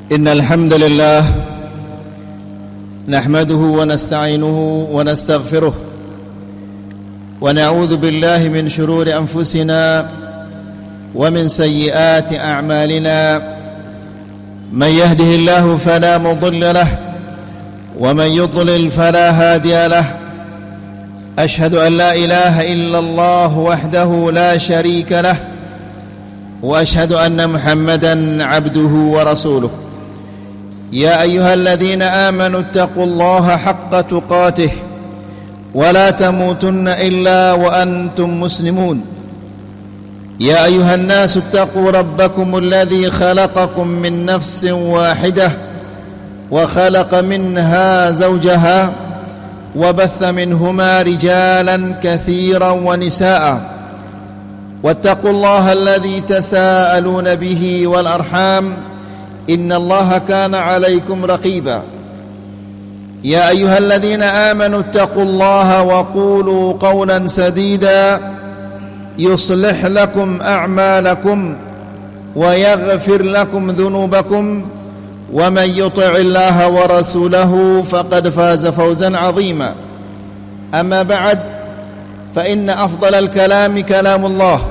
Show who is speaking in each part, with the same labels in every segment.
Speaker 1: إن الحمد لله نحمده ونستعينه ونستغفره ونعوذ بالله من شرور أنفسنا ومن سيئات أعمالنا من يهده الله فلا مضل له ومن يضلل فلا هادي له أشهد أن لا إله إلا الله وحده لا شريك له وأشهد أن محمدا عبده ورسوله يا أيها الذين آمنوا اتقوا الله حق تقاته ولا تموتن إلا وأنتم مسلمون يا أيها الناس اتقوا ربكم الذي خلقكم من نفس واحدة وخلق منها زوجها وبث منهما رجالا كثيرا ونساء واتقوا الله الذي تساءلون به والأرحام إن الله كان عليكم رقيبا يا أيها الذين آمنوا اتقوا الله وقولوا قولا سديدا يصلح لكم أعمالكم ويغفر لكم ذنوبكم ومن يطع الله ورسوله فقد فاز فوزا عظيما أما بعد فإن أفضل الكلام كلام الله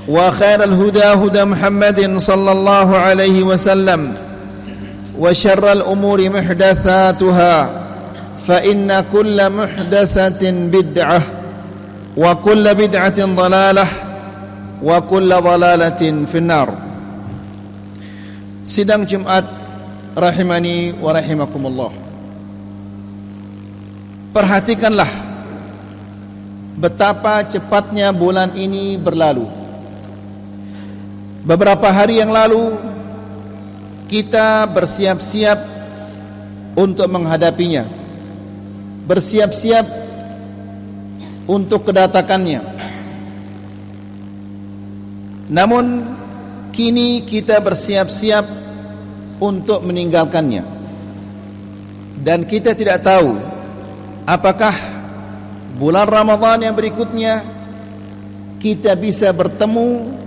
Speaker 1: وخير الهدى هدى محمد صلى الله عليه وسلم وشر الأمور محدثاتها فإن كل محدثة بدعة وكل بدعة ضلالة وكل ضلالة في النار. Sidang Jumat rahimani wa rahimakumullah. Perhatikanlah betapa cepatnya bulan ini berlalu. Beberapa hari yang lalu kita bersiap-siap untuk menghadapinya, bersiap-siap untuk kedatangannya. Namun kini kita bersiap-siap untuk meninggalkannya, dan kita tidak tahu apakah bulan Ramadan yang berikutnya kita bisa bertemu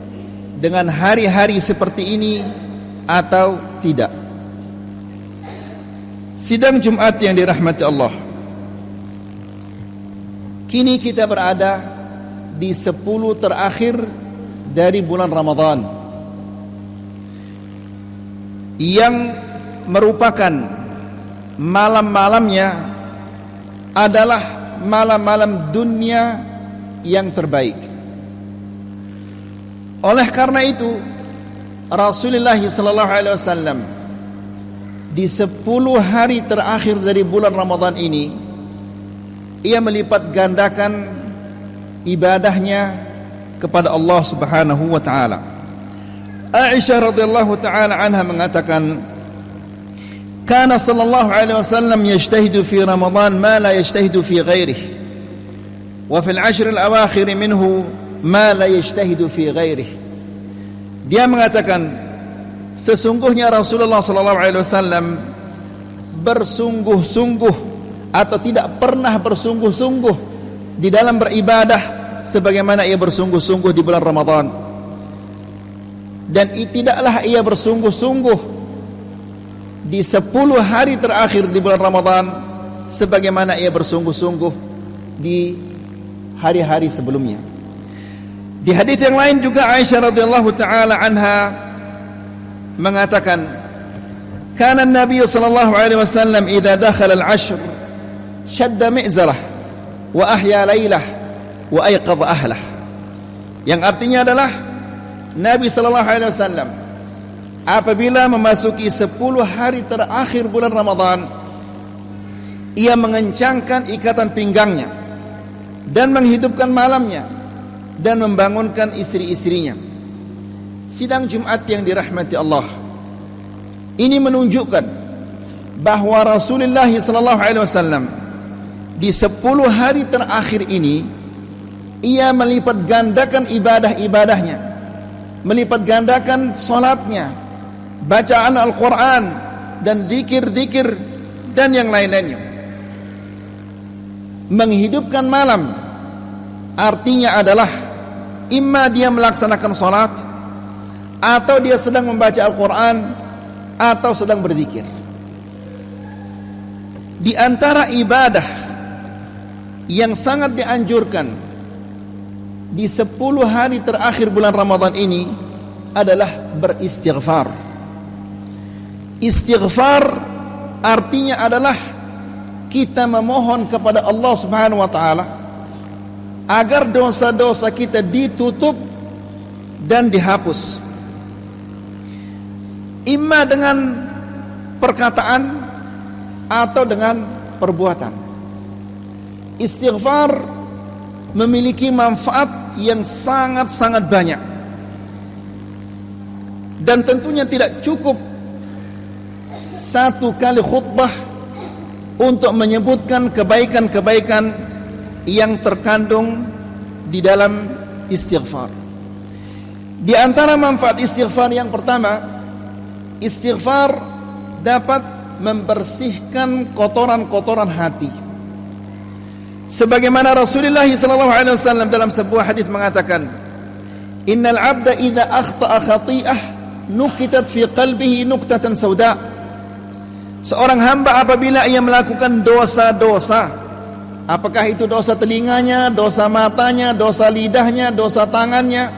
Speaker 1: dengan hari-hari seperti ini atau tidak. Sidang Jumat yang dirahmati Allah, kini kita berada di 10 terakhir dari bulan Ramadan, yang merupakan malam-malamnya adalah malam-malam dunia yang terbaik. Oleh karena itu Rasulullah SAW di 10 hari terakhir dari bulan Ramadan ini, ia melipat gandakan ibadahnya kepada Allah Subhanahu wa taala. Aisyah radhiyallahu taala anha mengatakan, "Kana sallallahu alaihi wasallam yajtahidu fi Ramadan ma la yajtahidu fi ghairihi, wa fil 'ashr al-awakhir minhu ma la yajtahidu fi ghairihi." Dia mengatakan, sesungguhnya Rasulullah sallallahu alaihi wasallam bersungguh-sungguh atau tidak pernah bersungguh-sungguh di dalam beribadah sebagaimana ia bersungguh-sungguh di bulan Ramadan, dan tidaklah ia bersungguh-sungguh di 10 hari terakhir di bulan Ramadan sebagaimana ia bersungguh-sungguh di hari-hari sebelumnya. Di hadis yang lain juga Aisyah radhiyallahu taala anha mengatakan, "Kana an-nabiy sallallahu alaihi wasallam idza dakhala al-'ashr shadda mi'zarah wa ahya lailah wa ayqadha ahlah." Yang artinya adalah Nabi sallallahu alaihi wasallam apabila memasuki 10 hari terakhir bulan Ramadan, ia mengencangkan ikatan pinggangnya dan menghidupkan malamnya dan membangunkan istri-istrinya. Sidang Jumat yang dirahmati Allah, ini menunjukkan bahwa Rasulullah SAW di 10 hari terakhir ini ia melipat gandakan ibadah-ibadahnya, melipat gandakan salatnya, bacaan Al-Quran dan zikir-zikir dan yang lain-lainnya. Menghidupkan malam artinya adalah imma dia melaksanakan salat, atau dia sedang membaca Al-Quran, atau sedang berzikir. Di antara ibadah yang sangat dianjurkan di 10 hari terakhir bulan Ramadan ini adalah beristighfar. Istighfar artinya adalah kita memohon kepada Allah Subhanahu wa taala agar dosa-dosa kita ditutup dan dihapus. Imma dengan perkataan atau dengan perbuatan. Istighfar memiliki manfaat yang sangat-sangat banyak. Dan tentunya tidak cukup satu kali khutbah untuk menyebutkan kebaikan-kebaikan yang terkandung di dalam istighfar. Di antara manfaat istighfar yang pertama, istighfar dapat membersihkan kotoran-kotoran hati. Sebagaimana Rasulullah SAW dalam sebuah hadis mengatakan, "Innal 'abda idza akhta'a khati'ah nukitat fi qalbihi nuktatan sauda." Seorang hamba apabila ia melakukan dosa-dosa, apakah itu dosa telinganya, dosa matanya, dosa lidahnya, dosa tangannya,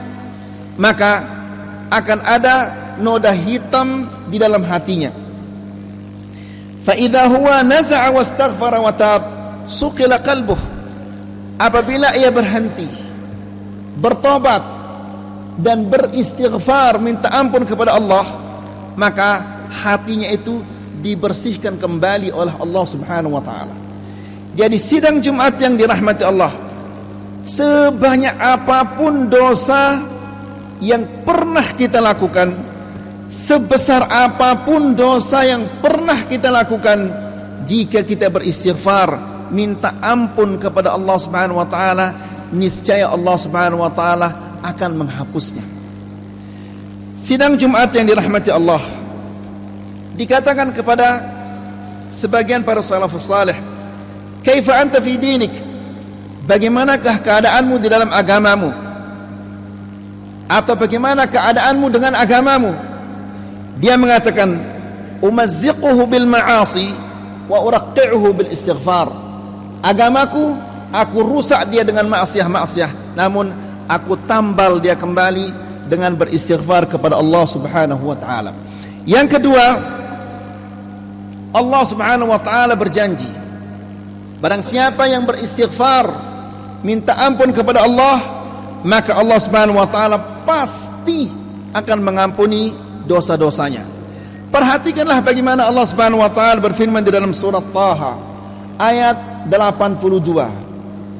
Speaker 1: maka akan ada noda hitam di dalam hatinya. Fa idza huwa naza'a wastaghfara wa tab suqila qalbuh. Apabila ia berhenti, bertobat dan beristighfar, minta ampun kepada Allah, maka hatinya itu dibersihkan kembali oleh Allah Subhanahu wa taala. Jadi sidang Jumat yang dirahmati Allah, sebanyak apapun dosa yang pernah kita lakukan, sebesar apapun dosa yang pernah kita lakukan, jika kita beristighfar, minta ampun kepada Allah Subhanahu wa taala, niscaya Allah Subhanahu wa taala akan menghapusnya. Sidang Jumat yang dirahmati Allah, dikatakan kepada sebagian para salafus salih, "Kaifa anta fi dinik?" Bagaimanakah keadaanmu di dalam agamamu? Atau bagaimana keadaanmu dengan agamamu? Dia mengatakan, "Umazziquhu bil ma'asi wa uraqqi'uhu bil istighfar." Agamaku, aku rusak dia dengan maksiat-maksiat, namun aku tambal dia kembali dengan beristighfar kepada Allah Subhanahu wa taala. Yang kedua, Allah Subhanahu wa taala berjanji, barang siapa yang beristighfar, minta ampun kepada Allah, maka Allah Subhanahu wa taala pasti akan mengampuni dosa-dosanya. Perhatikanlah bagaimana Allah Subhanahu wa taala berfirman di dalam surat Taha ayat 82.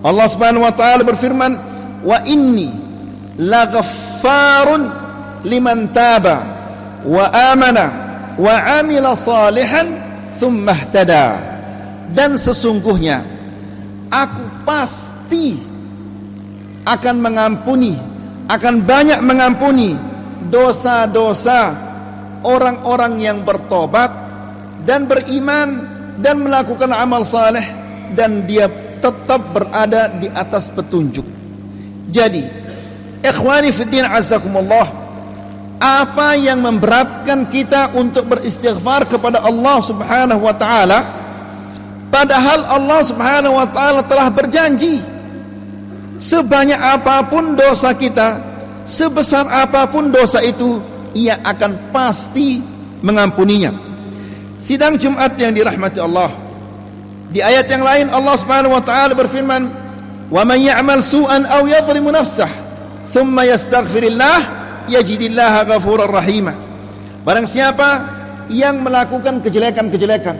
Speaker 1: Allah Subhanahu wa taala berfirman, "Wa inni laghaffarun liman taba wa amana wa amila salihan thumma ihtada." Dan sesungguhnya aku pasti akan mengampuni, akan banyak mengampuni dosa-dosa orang-orang yang bertobat dan beriman dan melakukan amal saleh, dan dia tetap berada di atas petunjuk. Jadi, ikhwani fiddin azzakumullah, apa yang memberatkan kita untuk beristighfar kepada Allah Subhanahu wa taala, padahal Allah Subhanahu wa taala telah berjanji, sebanyak apapun dosa kita, sebesar apapun dosa itu, ia akan pasti mengampuninya. Sidang Jumat yang dirahmati Allah, di ayat yang lain Allah Subhanahu wa taala berfirman, "Wa man ya'mal su'an aw yadhlimu nafsah, thumma yastaghfirillah, yajidillaha ghafurar rahima." Barang siapa yang melakukan kejelekan-kejelekan,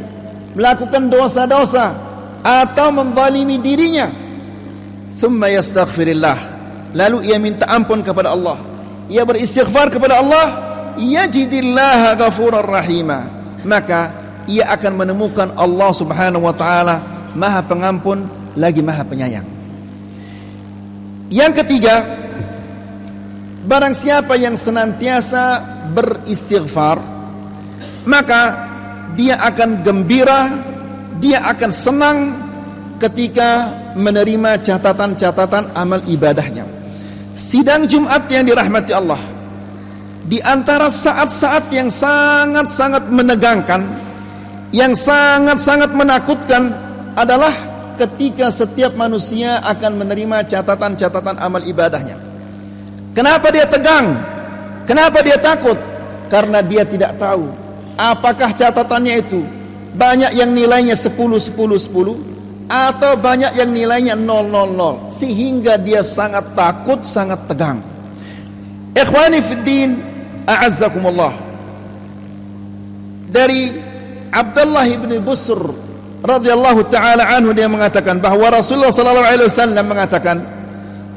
Speaker 1: melakukan dosa-dosa atau menzalimi dirinya, thumma yastaghfirillah, lalu ia minta ampun kepada Allah, ia beristighfar kepada Allah, yajidillaha ghafurar rahima, maka ia akan menemukan Allah Subhanahu wa taala Maha Pengampun lagi Maha Penyayang. Yang ketiga, barang siapa yang senantiasa beristighfar, maka dia akan gembira, dia akan senang ketika menerima catatan-catatan amal ibadahnya. Sidang Jumat yang dirahmati Allah, di antara saat-saat yang sangat-sangat menegangkan, yang sangat-sangat menakutkan adalah ketika setiap manusia akan menerima catatan-catatan amal ibadahnya. Kenapa dia tegang? Kenapa dia takut? Karena dia tidak tahu apakah catatannya itu banyak yang nilainya 10, 10, 10 atau banyak yang nilainya 0, 0, 0, sehingga dia sangat takut, sangat tegang. Ikhwani fiddin, a'azzakumullah. Dari Abdullah bin Busr radhiyallahu taala anhu, dia mengatakan bahwa Rasulullah sallallahu alaihi wasallam mengatakan,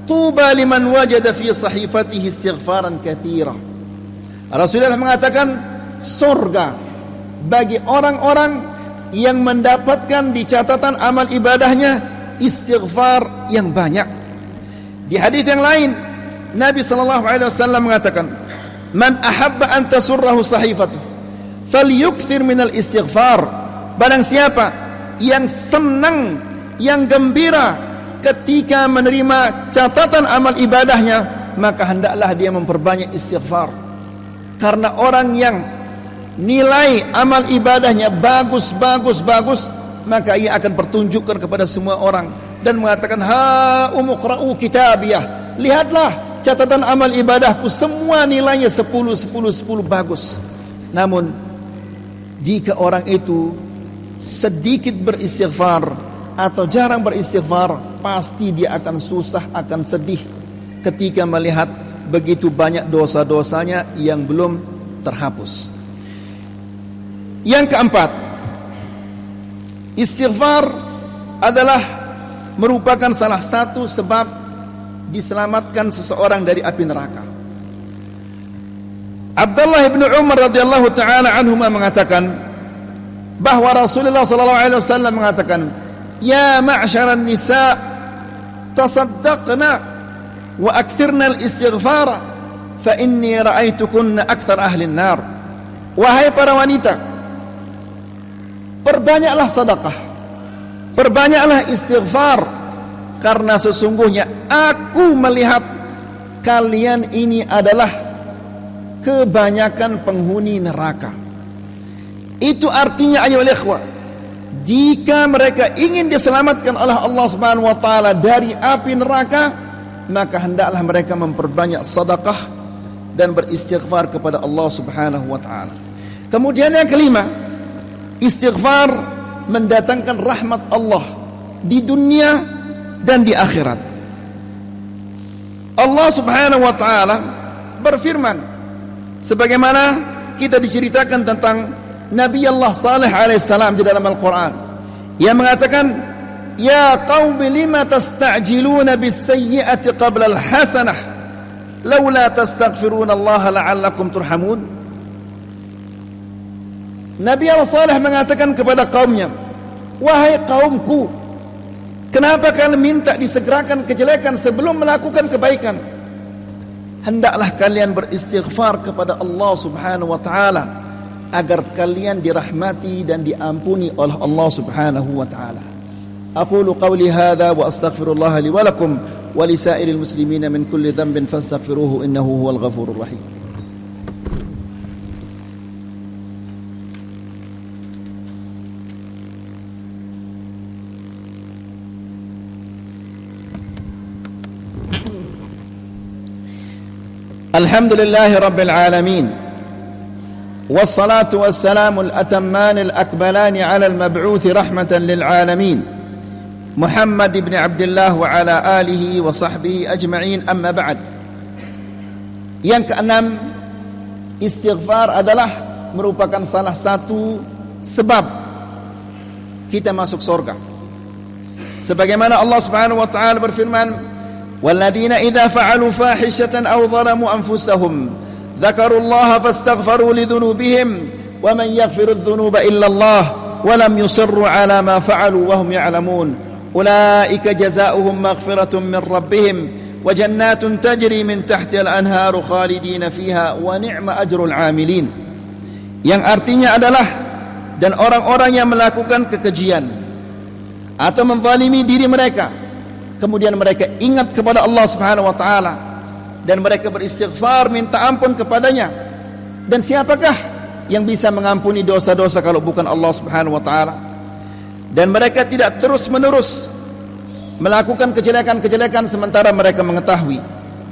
Speaker 1: tuba liman wajada fi sahifatihi istighfaran katsira. Rasulullah mengatakan, surga bagi orang-orang yang mendapatkan di catatan amal ibadahnya istighfar yang banyak. Di hadis yang lain Nabi sallallahu alaihi wasallam mengatakan, man ahabba an tasurrahu sahifatuh falyukthir minal istighfar. Barang siapa yang senang, yang gembira ketika menerima catatan amal ibadahnya, maka hendaklah dia memperbanyak istighfar. Karena orang yang nilai amal ibadahnya bagus, maka ia akan pertunjukkan kepada semua orang dan mengatakan, ha umuqra'u kitabiyah, lihatlah catatan amal ibadahku, semua nilainya 10, 10, 10 bagus. Namun jika orang itu sedikit beristighfar atau jarang beristighfar, pasti dia akan susah, akan sedih ketika melihat begitu banyak dosa-dosanya yang belum terhapus. Yang keempat, istighfar adalah merupakan salah satu sebab diselamatkan seseorang dari api neraka. Abdullah bin Umar radhiyallahu taala anhuma mengatakan bahwa Rasulullah sallallahu alaihi wasallam mengatakan, ya ma'syaran nisa tasaddaqna wa akthirna al-istighfara fa inni ra'aitukunna akthar ahli an-nar. Wahai para wanita, perbanyaklah sedekah, perbanyaklah istighfar, karena sesungguhnya aku melihat kalian ini adalah kebanyakan penghuni neraka. Itu artinya ayyuhal ikhwah, jika mereka ingin diselamatkan oleh Allah Subhanahu wa taala dari api neraka, maka hendaklah mereka memperbanyak sedekah dan beristighfar kepada Allah Subhanahu wa taala. Kemudian yang kelima, istighfar mendatangkan rahmat Allah di dunia dan di akhirat. Allah Subhanahu wa taala berfirman, sebagaimana kita diceritakan tentang Nabi Allah Saleh alaihissalam di dalam Al-Quran, yang mengatakan, ya qaumi lima tasta'jiluna bis-sayyi'ati qabla al-hasanah laula tastaghfiruna Allah la'allakum turhamun. Nabi Allah Saleh mengatakan kepada kaumnya, wahai kaumku, kenapa kalian minta disegerakan kejelekan sebelum melakukan kebaikan? Hendaklah kalian beristighfar kepada Allah Subhanahu wa taala agar kalian dirahmati dan diampuni oleh Allah Subhanahu wa taala. Aqulu qawli hadha wa astaghfirullah li wa lakum wa li sa'iril muslimina min kulli dhanbin fastaghfiruhu innahu huwal ghafurur rahim. Alhamdulillahi rabbil alamin, wassalatu wassalamu al-atamman al-akbalan ala al-mab'uth rahmatan lil alamin, Muhammad ibn Abdullah wa ala alihi wa sahbihi ajma'in, amma ba'd. Yang keenam, istighfar adalah merupakan salah satu sebab kita masuk surga. Sebagaimana Allah Subhanahu wa taala berfirman, walladzina idza fa'alu fahishatan aw zalamu anfusahum dzakarullaha fastaghfaru lidzunubihim wa man yaghfiru adh-dhunuba illa Allah wa lam yusirru ala ma fa'alu wa hum ya'lamun ulaika jazaohum maghfiratun min rabbihim wa jannatun tajri min tahtiha al-anharu khalidina fiha wa ni'ma ajrul 'amilin. Yang artinya adalah, dan orang-orang yang melakukan kekejian atau menzalimi diri mereka, kemudian mereka ingat kepada Allah Subhanahu wa taala dan mereka beristighfar minta ampun kepadanya. Dan siapakah yang bisa mengampuni dosa-dosa kalau bukan Allah Subhanahu wa taala? Dan mereka tidak terus-menerus melakukan kejelekan-kejelekan sementara mereka mengetahui.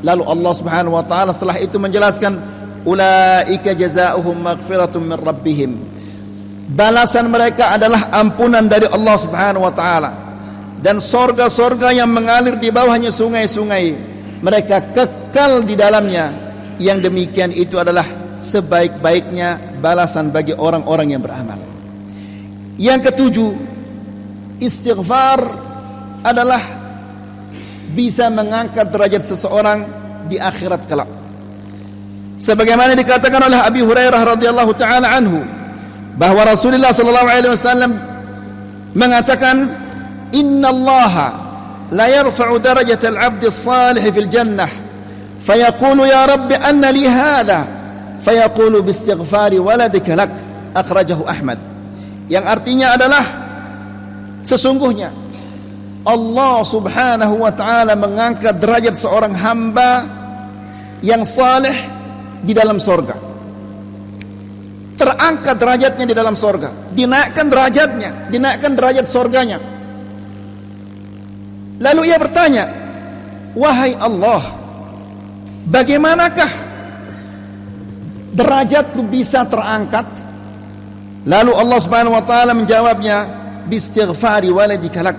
Speaker 1: Lalu Allah Subhanahu wa taala setelah itu menjelaskan, ulaika jazaohum maghfiratun min rabbihim. Balasan mereka adalah ampunan dari Allah Subhanahu wa taala dan sorga-sorga yang mengalir di bawahnya sungai-sungai. Mereka kekal di dalamnya. Yang demikian itu adalah sebaik-baiknya balasan bagi orang-orang yang beramal. Yang ketujuh, istighfar adalah bisa mengangkat derajat seseorang di akhirat kelak. Sebagaimana dikatakan oleh Abi Hurairah radhiyallahu taala anhu bahwa Rasulullah sallallahu alaihi wasallam mengatakan, innallaha la yarfa'u darajatal 'abdi as-salih fil jannah fayaqulu ya rabbi anna li hadha fayaqulu biistighfari waladika lak, akhrajahu Ahmad. Yang artinya adalah sesungguhnya Allah Subhanahu wa taala mengangkat derajat seorang hamba yang saleh di dalam sorga. Terangkat derajatnya di dalam sorga, dinaikkan derajatnya, dinaikkan derajat sorganya. Lalu ia bertanya, wahai Allah, bagaimanakah derajatku bisa terangkat? Lalu Allah Subhanahu wa taala menjawabnya, biistighfari waladika lak,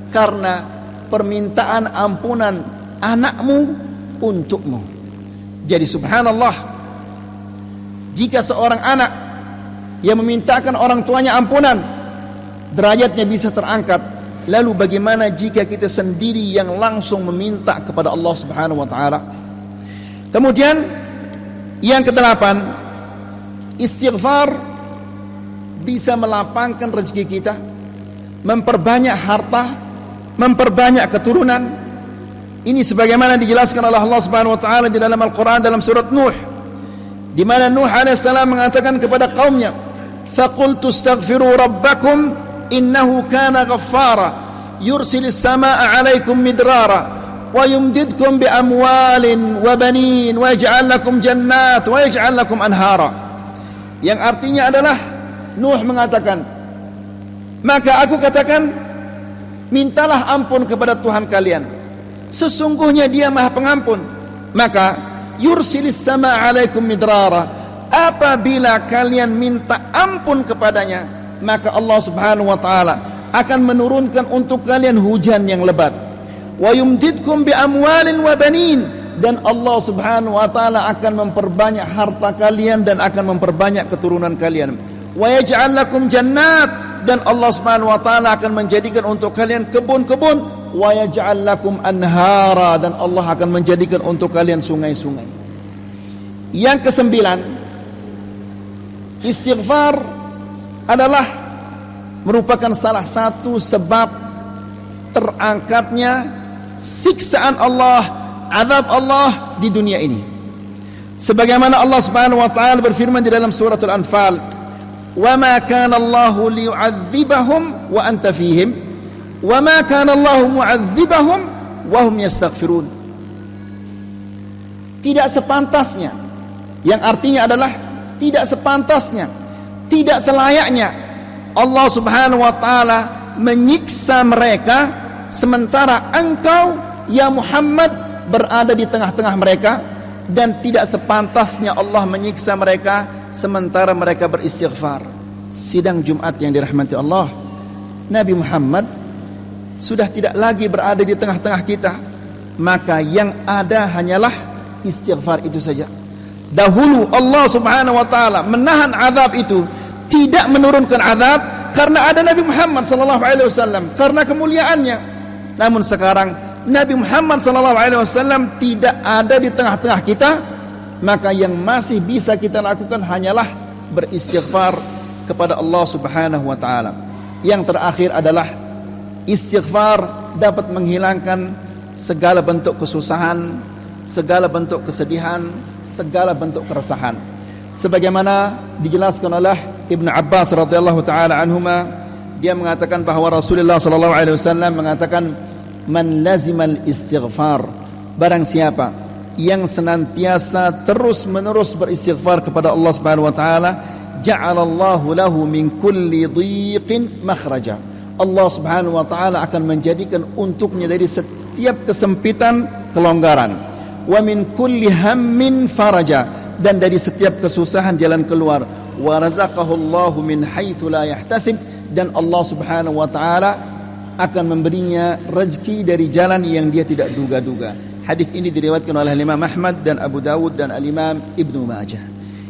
Speaker 1: karena permintaan ampunan anakmu untukmu. Jadi subhanallah, jika seorang anak yang memintakan orang tuanya ampunan, derajatnya bisa terangkat. Lalu bagaimana jika kita sendiri yang langsung meminta kepada Allah Subhanahu wa taala? Kemudian yang kedelapan, istighfar bisa melapangkan rezeki kita, memperbanyak harta, memperbanyak keturunan. Ini sebagaimana dijelaskan oleh Allah Subhanahu wa taala di dalam Al-Qur'an dalam surat Nuh, di mana Nuh alaihissalam mengatakan kepada kaumnya, faqultu astaghfiru rabbakum innahu kana ghaffara yursilis samaa'a 'alaikum midrara wa yumdidkum bi amwalin wa banin wa yaj'al lakum jannat wa yaj'al lakum anhara. Yang artinya adalah Nuh mengatakan, maka aku katakan, mintalah ampun kepada Tuhan kalian, sesungguhnya Dia Maha Pengampun. Maka yursilis sama alaikum midrara, apabila kalian minta ampun kepadanya, maka Allah Subhanahu wa taala akan menurunkan untuk kalian hujan yang lebat. Wa yumdidkum bi amwalin wa banin, dan Allah Subhanahu wa taala akan memperbanyak harta kalian dan akan memperbanyak keturunan kalian. Wa yaj'al lakum jannat, dan Allah Subhanahu wa taala akan menjadikan untuk kalian kebun-kebun. Wa yaj'al lakum anhara, dan Allah akan menjadikan untuk kalian sungai-sungai. Yang kesembilan, istighfar adalah merupakan salah satu sebab terangkatnya siksaan Allah, azab Allah di dunia ini. Sebagaimana Allah Subhanahu wa taala berfirman di dalam suratul Anfal, wa ma kana Allahu liyu'adzibahum wa anta fihim wa ma kana Allahu mu'adzibahum wa hum yastaghfirun. Tidak sepantasnya, yang artinya adalah tidak sepantasnya, tidak selayaknya Allah Subhanahu wa taala menyiksa mereka sementara engkau ya Muhammad berada di tengah-tengah mereka, dan tidak sepantasnya Allah menyiksa mereka sementara mereka beristighfar. Sidang Jumat yang dirahmati Allah, Nabi Muhammad sudah tidak lagi berada di tengah-tengah kita, maka yang ada hanyalah istighfar itu saja. Dahulu Allah Subhanahu wa taala menahan azab itu, tidak menurunkan azab karena ada Nabi Muhammad sallallahu alaihi wasallam, karena kemuliaannya. Namun sekarang Nabi Muhammad sallallahu alaihi wasallam tidak ada di tengah-tengah kita, maka yang masih bisa kita lakukan hanyalah beristighfar kepada Allah Subhanahu wa taala. Yang terakhir adalah istighfar dapat menghilangkan segala bentuk kesusahan, segala bentuk kesedihan, segala bentuk keresahan. Sebagaimana dijelaskan oleh Ibnu Abbas radhiyallahu taala anhuma, dia mengatakan bahwa Rasulullah sallallahu alaihi wasallam mengatakan, man lazimal istighfar, barang siapa yang senantiasa terus-menerus beristighfar kepada Allah Subhanahu wa taala, ja'alallahu lahu min kulli dhiqin makhraja. Allah Subhanahu wa taala akan menjadikan untuknya dari setiap kesempitan kelonggaran. Wa min kulli hammin faraja, dan dari setiap kesusahan jalan keluar. Wa razaqahu Allahu min haitsu la yahtasib, dan Allah Subhanahu wa taala akan memberinya rezeki dari jalan yang dia tidak duga-duga. Hadis ini diriwayatkan oleh Imam Ahmad dan Abu Dawud dan Al-Imam Ibnu Majah.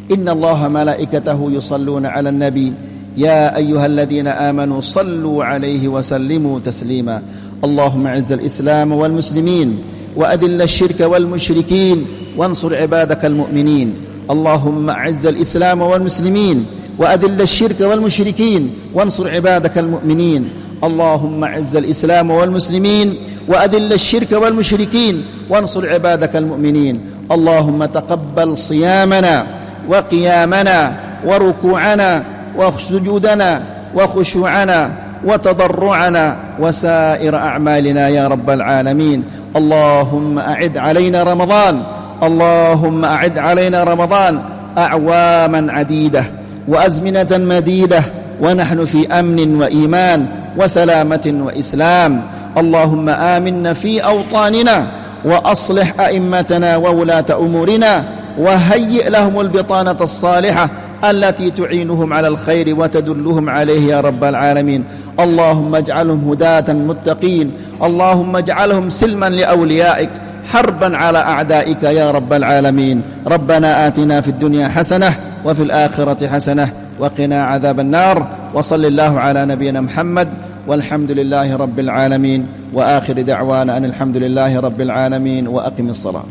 Speaker 1: Inna Allaha malaikatahu yusalluna 'alan nabi ya ayyuhalladzina amanu sallu 'alaihi wa sallimu taslima. Allahumma 'izzal Islam wal muslimin wa adilla asy-syirka wal musyrikin wansur 'ibadakal mu'minin. Allahumma 'izzal Islam wal muslimin wa adilla asy-syirka wal musyrikin wansur 'ibadakal mu'minin. Allahumma 'izzal Islam wal muslimin وأذل الشرك والمشركين وانصر عبادك المؤمنين. اللهم تقبل صيامنا وقيامنا وركوعنا وسجودنا وخشوعنا وتضرعنا وسائر أعمالنا يا رب العالمين. اللهم أعد علينا رمضان، اللهم أعد علينا رمضان أعواما عديدة وأزمنة مديدة ونحن في أمن وإيمان وسلامة وإسلام. اللهم آمنا في أوطاننا وأصلح أئمتنا وولاة أمورنا وهيئ لهم البطانة الصالحة التي تعينهم على الخير وتدلهم عليه يا رب العالمين. اللهم اجعلهم هداة متقين، اللهم اجعلهم سلما لأوليائك حربا على أعدائك يا رب العالمين. ربنا آتنا في الدنيا حسنة وفي الآخرة حسنة وقنا عذاب النار. وصل الله على نبينا محمد والحمد لله رب العالمين، وآخر دعوانا أن الحمد لله رب العالمين، وأقم الصلاة.